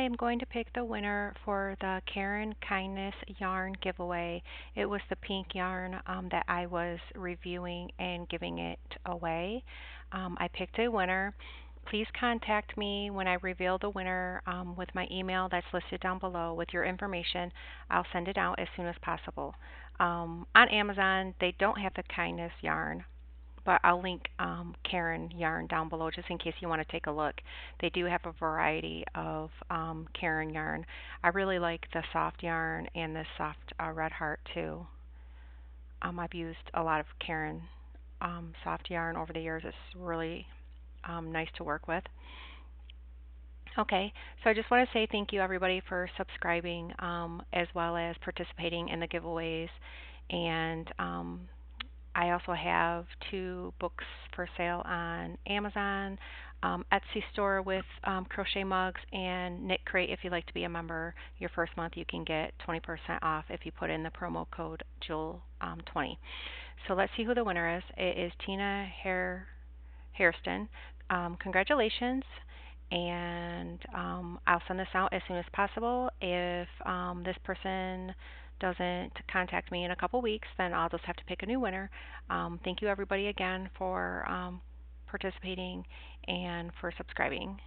am going to pick the winner for the Caron Kindness Yarn giveaway. It was the pink yarn that I was reviewing and giving it away. I picked a winner. Please contact me when I reveal the winner with my email that's listed down below with your information. I'll send it out as soon as possible. On Amazon, they don't have the Kindness yarn, but I'll link Caron yarn down below just in case you want to take a look. They do have a variety of Caron yarn. I really like the soft yarn and the soft red heart too. I've used a lot of Caron soft yarn over the years. It's really nice to work with. Okay, so I just want to say thank you everybody for subscribing as well as participating in the giveaways. And I also have 2 books for sale on Amazon, Etsy store with crochet mugs, and Knit Crate. If you'd like to be a member, your first month you can get 20% off if you put in the promo code Jewel20. So let's see who the winner is. It is Tina Hairston. Congratulations, and I'll send this out as soon as possible. If this person doesn't contact me in a couple weeks, then I'll just have to pick a new winner. Thank you everybody again for participating and for subscribing.